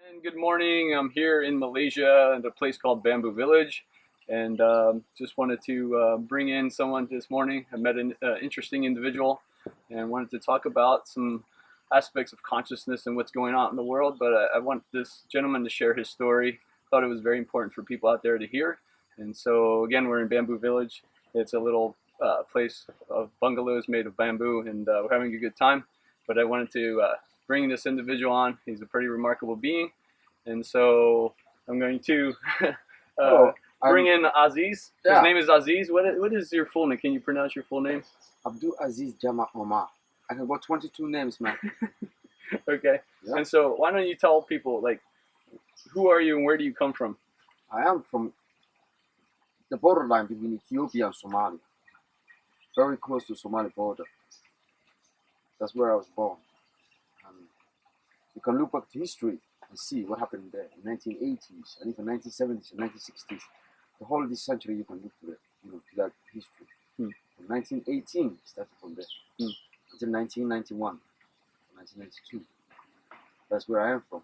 And good morning. I'm here in Malaysia at a place called Bamboo Village, and just wanted to bring in someone this morning. I met an interesting individual, and wanted to talk about some aspects of consciousness and what's going on in the world. But I want this gentleman to share his story. Thought it was very important for people out there to hear. And so again, we're in Bamboo Village. It's a little place of bungalows made of bamboo, and we're having a good time. But I wanted to bring this individual on. He's a pretty remarkable being. And so I'm going to Hello, bring I'm in Aziz. His yeah, name is Aziz. What is your full name? Can you pronounce your full name? Abdul Aziz Jama Omar. I can go 22 names, man. Okay. Yeah, And so why don't you tell people, like, who are you and where do you come from? I am from the borderline between Ethiopia and Somalia, very close to Somali border. That's where I was born. And you can look back to history and see what happened there in 1980s and even 1970s and 1960s. The whole of this century you can look to it, to that history. Hmm. From 1918 started from there until 1991, 1992. That's where I am from.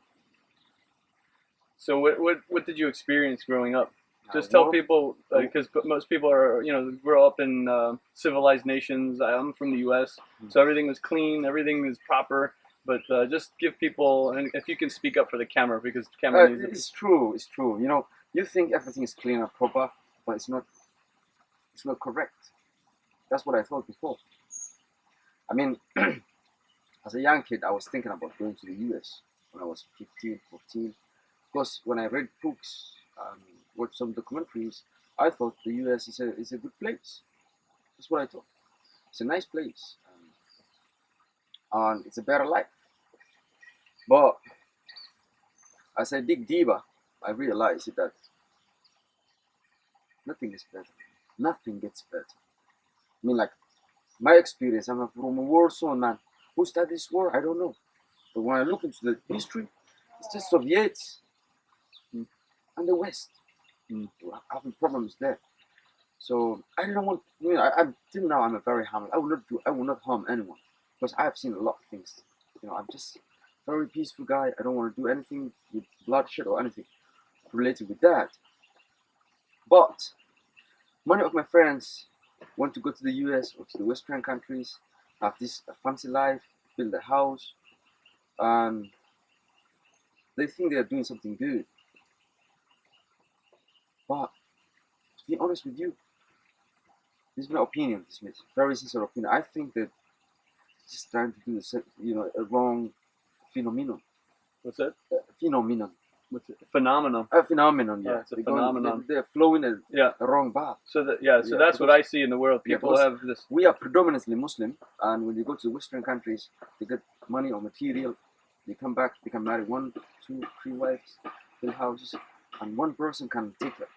So what did you experience growing up? Just tell Well, people, because most people are, grow up in civilized nations. I'm from the U.S., so everything was clean, everything is proper. But just give people, and if you can speak up for the camera, because the camera needs it. it's true. It's true. You think everything is clean and proper, but it's not. It's not correct. That's what I thought before. I mean, as a young kid, I was thinking about going to the U.S. when I was 15, 14. Because when I read books, watched some documentaries, I thought the U.S. is a good place. That's what I thought. It's a nice place, and it's a better life. But as I dig deeper, I realized that nothing is better. Nothing gets better. I mean, like my experience, I'm from a war zone, man. Who started this war? I don't know. But when I look into the history, it's just Soviets and the West having problems there. So I don't want. Till now I'm a very harmless. I will not harm anyone because I have seen a lot of things. I'm just a very peaceful guy. I don't want to do anything with bloodshed or anything related with that. But many of my friends want to go to the US or to the Western countries, have this fancy life, build a house, and they think they are doing something good. But to be honest with you, this is my opinion. This is very sincere opinion. I think that it's just trying to do a wrong phenomenon. What's that? Phenomenon. What's it? Phenomenon. A phenomenon, yeah. It's a phenomenon. They're flowing Yeah. a wrong path. So that's what I see in the world. People have this. We are predominantly Muslim, and when you go to Western countries, they get money or material. They come back, they can marry 1, 2, 3 wives, build houses, and one person can take it.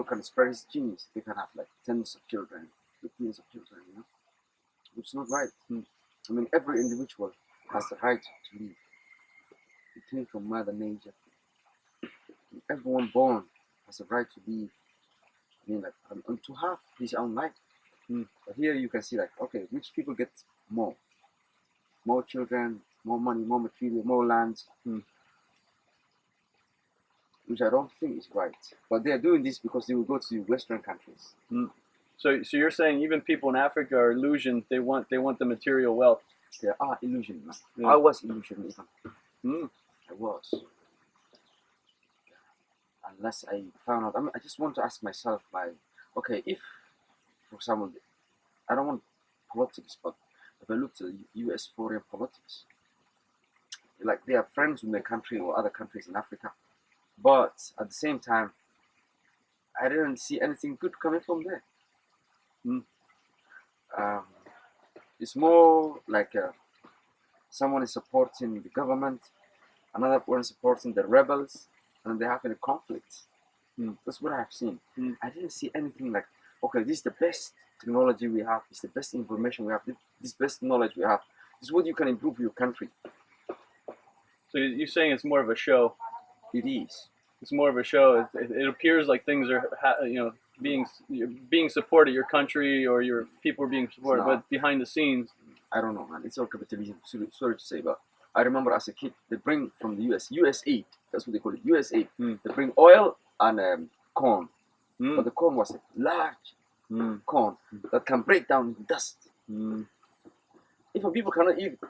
Can spread his genius. They can have like tens of children, 15s of children. Which is not right. I mean, every individual has the right to live. It came from Mother Nature. Everyone born has a right to live. I mean, like, and to have his own life. But here you can see, like, okay, rich people get more children, more money, more material, more land, which I don't think is right. But they are doing this because they will go to Western countries. So you're saying even people in Africa are illusioned. They want the material wealth. There are illusion, man. Yeah. I was illusioned even. I was. Unless I found out. I just want to ask myself, like, okay, if, for example, I don't want politics, but if I look at the U.S. foreign politics, like they are friends with my country or other countries in Africa, but at the same time, I didn't see anything good coming from there. It's more like someone is supporting the government, another one is supporting the rebels, and they're having a conflict. That's what I've seen. I didn't see anything like, okay, this is the best technology we have, this is the best information we have, this is the best knowledge we have. This is what you can improve your country. So you're saying it's more of a show. It is. It's more of a show. It appears like things are, being supported. Your country or your people are being supported, but behind the scenes, I don't know, man. It's all capitalism. Sorry to say, but I remember as a kid, they bring from the US aid That's what they call it, USA. Mm. They bring oil and corn, Mm. but the corn was a large corn that can break down into dust. Mm. Even people cannot eat it,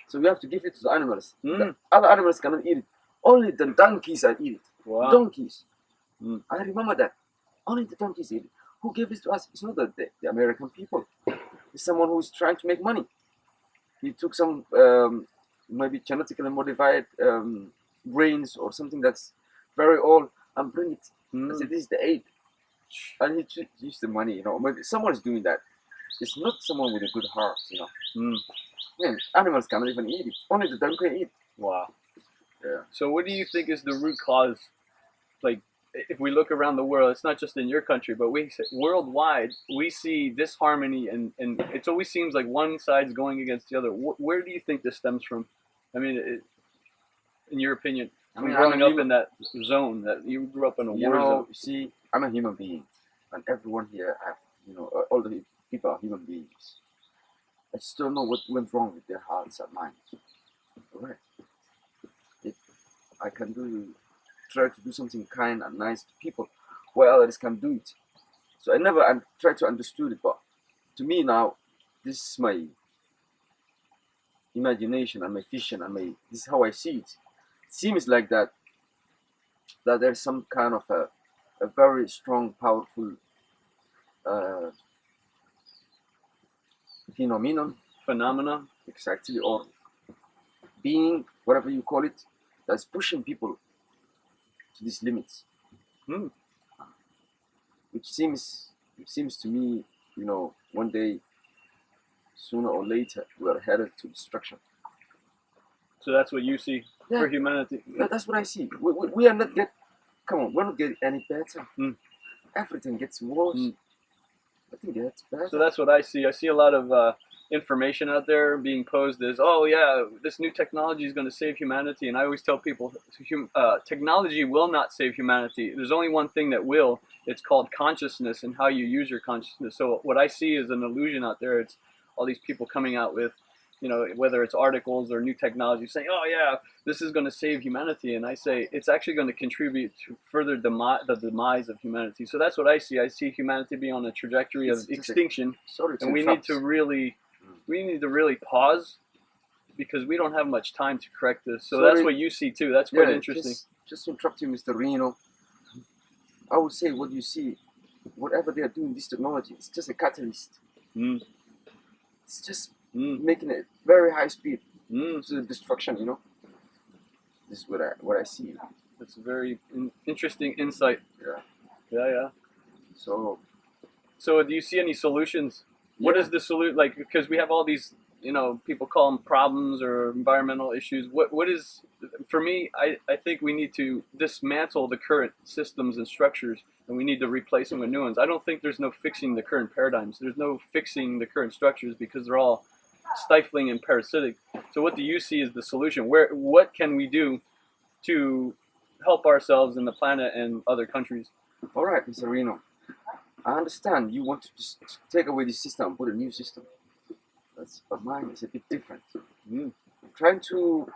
so we have to give it to the animals. Mm. The other animals cannot eat it. Only the donkeys are eat it. Wow. Donkeys. Mm. I remember that. Only the donkeys eat it. Who gave this to us? It's not the American people. It's someone who's trying to make money. He took some maybe genetically modified grains or something that's very old and bring it. I said, this is the aid. And he should use the money, Maybe someone is doing that. It's not someone with a good heart, Mm. Man, animals cannot even eat it. Only the donkey eat. Wow. Yeah. So what do you think is the root cause? Like, if we look around the world, it's not just in your country, but worldwide, we see disharmony, and it always seems like one side's going against the other. Where do you think this stems from? I mean, in your opinion, growing up in that zone, that you grew up in a war zone. See, I'm a human being, and everyone here, all the people are human beings. I just don't know what went wrong with their hearts and minds. Alright. If I can try to do something kind and nice to people, where others can do it. So I never try to understood it, but to me now, this is my imagination and my vision and this is how I see it. It seems like that there's some kind of a very strong, powerful Phenomena. Exactly, or being, whatever you call it, that's pushing people to these limits. Hmm. It seems to me, one day, sooner or later, we are headed to destruction. So that's what you see for humanity. That's what I see. We are not we're not getting any better. Everything gets worse. Nothing gets better. So that's what I see. I see a lot of information out there being posed as, oh yeah, this new technology is going to save humanity. And I always tell people, technology will not save humanity. There's only one thing that will. It's called consciousness and how you use your consciousness. So what I see is an illusion out there. It's all these people coming out with, whether it's articles or new technology saying, oh yeah, this is going to save humanity. And I say, it's actually going to contribute to further the demise of humanity. So that's what I see. I see humanity being on a trajectory of extinction. And we need to really pause, because we don't have much time to correct this. So that's what you see too. That's quite interesting. Just to interrupt you, Mr. Reno. I would say what you see, whatever they are doing, this technology, it's just a catalyst. It's just making it very high speed to the destruction. This is what I see. That's a very interesting insight. Yeah. So do you see any solutions? What is the solution? Like, because we have all these, people call them problems or environmental issues. What is, for me, I think we need to dismantle the current systems and structures, and we need to replace them with new ones. I don't think there's no fixing the current paradigms. There's no fixing the current structures, because they're all stifling and parasitic. So what do you see as the solution? What can we do to help ourselves and the planet and other countries? All right, Mr. Reno. I understand you want to just take away this system and put a new system. But mine is a bit different. Trying to,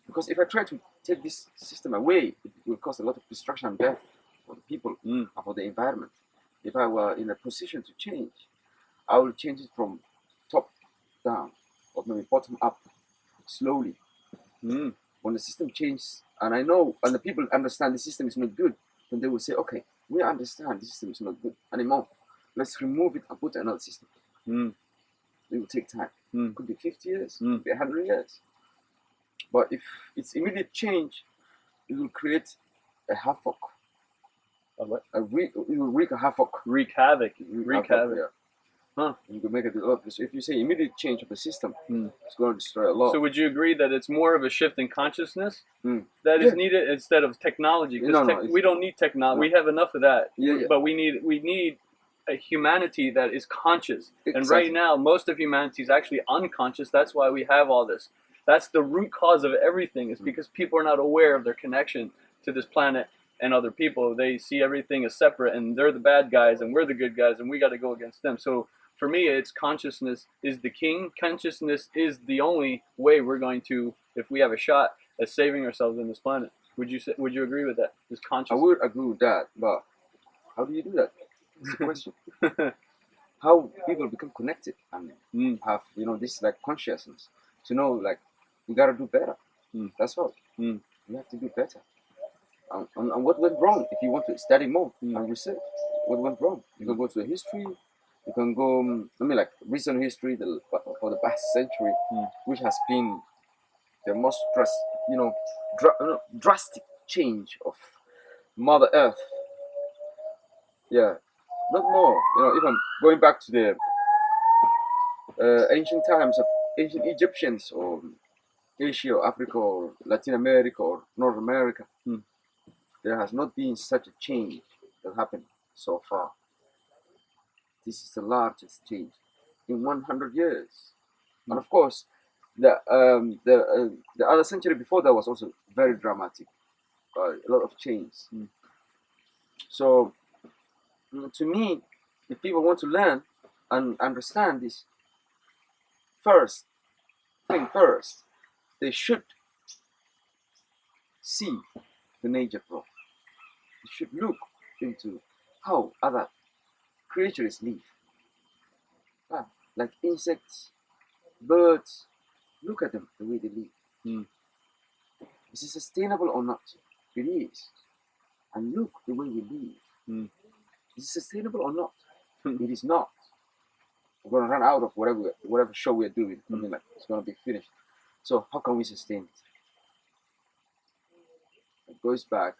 because if I try to take this system away, it will cause a lot of destruction and death for the people and for the environment. If I were in a position to change, I will change it from top down, or maybe bottom up, slowly. When the system changes, and the people understand the system is not good, then they will say, okay, we understand the system is not good anymore. Let's remove it and put another system. It will take time. Could be 50 years, could be 100 years. But if it's immediate change, it will create a havoc. It will wreak a havoc. Wreak havoc. Yeah. You can make it a lot. So if you say immediate change of the system, it's going to destroy a lot. So would you agree that it's more of a shift in consciousness that is needed instead of technology? Because we don't need technology. We have enough of that. But we need a humanity that is conscious. And right now, most of humanity is actually unconscious. That's why we have all this. That's the root cause of everything, is because people are not aware of their connection to this planet and other people. They see everything as separate, and they're the bad guys and we're the good guys, and we got to go against them. So for me, it's consciousness is the king. Consciousness is the only way we're going to, if we have a shot at saving ourselves in this planet. Would you agree with that? This I conscious. would agree with that, but how do you do that? That's the question. How people become connected and Mm, have this like consciousness to know like we gotta do better. Mm. That's all. Mm. We have to do better. And what went wrong? If you want to study more Mm. and research, what went wrong? You can go to the history. You can go. Like recent history for the past century, which has been the most drastic change of Mother Earth. Yeah, not more. Even going back to the ancient times of ancient Egyptians or Asia or Africa or Latin America or North America, there has not been such a change that happened so far. This is the largest change in 100 years. And of course, the other century before that was also very dramatic. A lot of change. So, to me, if people want to learn and understand this, first, they should see the nature flow. They should look into how other creatures live. Like insects, birds, look at them, the way they live. Is it sustainable or not? It is. And look the way we live. Is it sustainable or not? It is not. We're gonna run out of whatever show we're doing. I mean, like it's gonna be finished. So how can we sustain it? It goes back.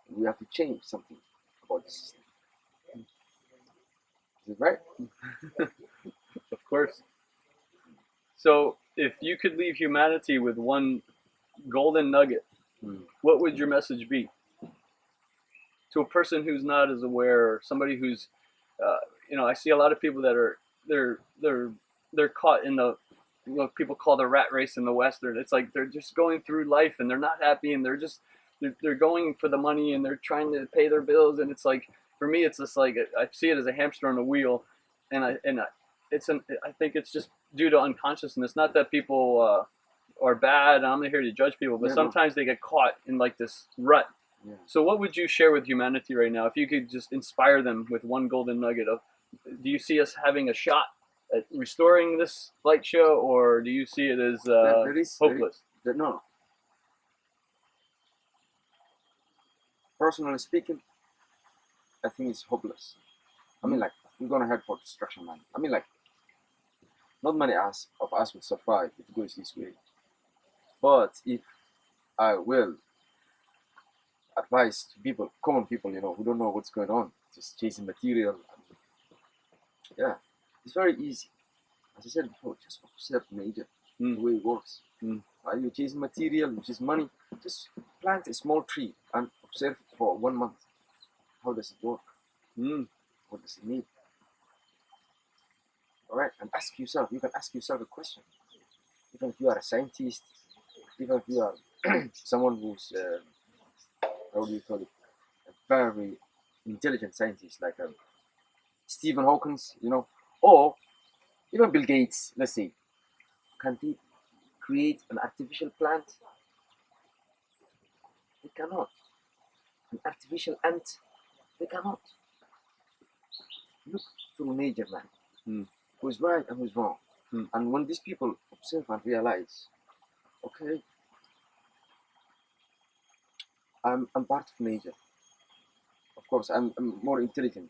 We have to change something about the system. Is it right? Of course. So, if you could leave humanity with one golden nugget, what would your message be to a person who's not as aware, or somebody who's, I see a lot of people that are they're caught in the what people call the rat race in the Western. It's like they're just going through life and they're not happy and they're going for the money and they're trying to pay their bills, and it's like, for me it's just like I see it as a hamster on a wheel, and I think it's just due to unconsciousness. Not that people are bad. I'm not here to judge people, but sometimes they get caught in like this rut. Yeah. So what would you share with humanity right now if you could just inspire them with one golden nugget of, do you see us having a shot at restoring this light show, or do you see it as hopeless? No. Personally speaking, I think it's hopeless. I mean, like, we're gonna head for destruction, man. I mean, like, not many of us will survive if it goes this way. But if I will advise to people, common people, who don't know what's going on, just chasing material. Yeah, it's very easy. As I said before, just observe nature, the way it works. While you're chasing material, which is money, just plant a small tree and observe it for 1 month. How does it work? What does it need? All right, and ask yourself. You can ask yourself a question. Even if you are a scientist, even if you are someone who's how do you call it, a very intelligent scientist like Stephen Hawking, or even Bill Gates, let's say, can they create an artificial plant? They cannot. An artificial ant? They cannot. Look through nature, man. Who's right and who's wrong. And when these people observe and realize, okay, I'm part of nature. Of course, I'm more intelligent,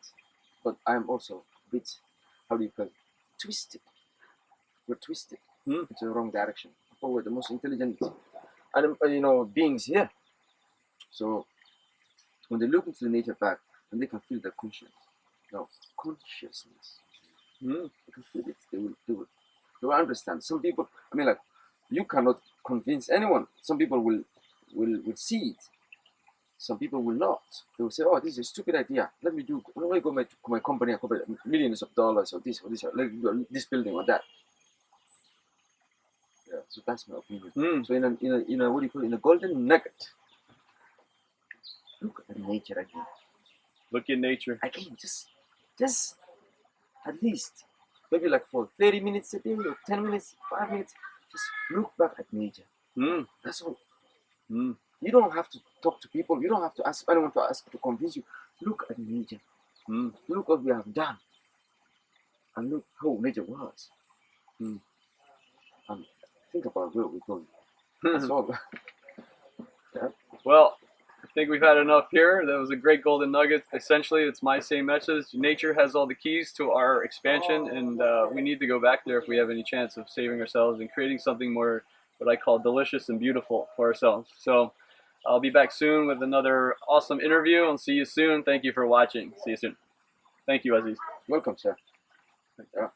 but I'm also a bit, how do you call it, twisted. We're twisted into the wrong direction. But we're the most intelligent beings here. So when they look into the nature back, and they can feel their consciousness. They can feel it. They will understand. Some people, I mean, like, you cannot convince anyone. Some people will see it. Some people will not. They will say, "Oh, this is a stupid idea. Let me go to my company and cover millions of dollars or this, or let me do this building or that." Yeah, so that's my opinion. So in a what do you call it? In a golden nugget, look at nature again. Look at nature again. Just at least maybe like for 30 minutes a day or 10 minutes, 5 minutes. Just look back at nature. That's all. You don't have to talk to people. You don't have to ask anyone to convince you. Look at nature. Mm. Look what we have done. And look how nature was. Mm. And think about where we're going. That's all. Yeah. Well, I think we've had enough here. That was a great golden nugget. Essentially, it's my same message. Nature has all the keys to our expansion, and we need to go back there if we have any chance of saving ourselves and creating something more, what I call delicious and beautiful for ourselves. So I'll be back soon with another awesome interview. I'll see you soon. Thank you for watching. See you soon. Thank you, Aziz. Welcome, sir. Yeah.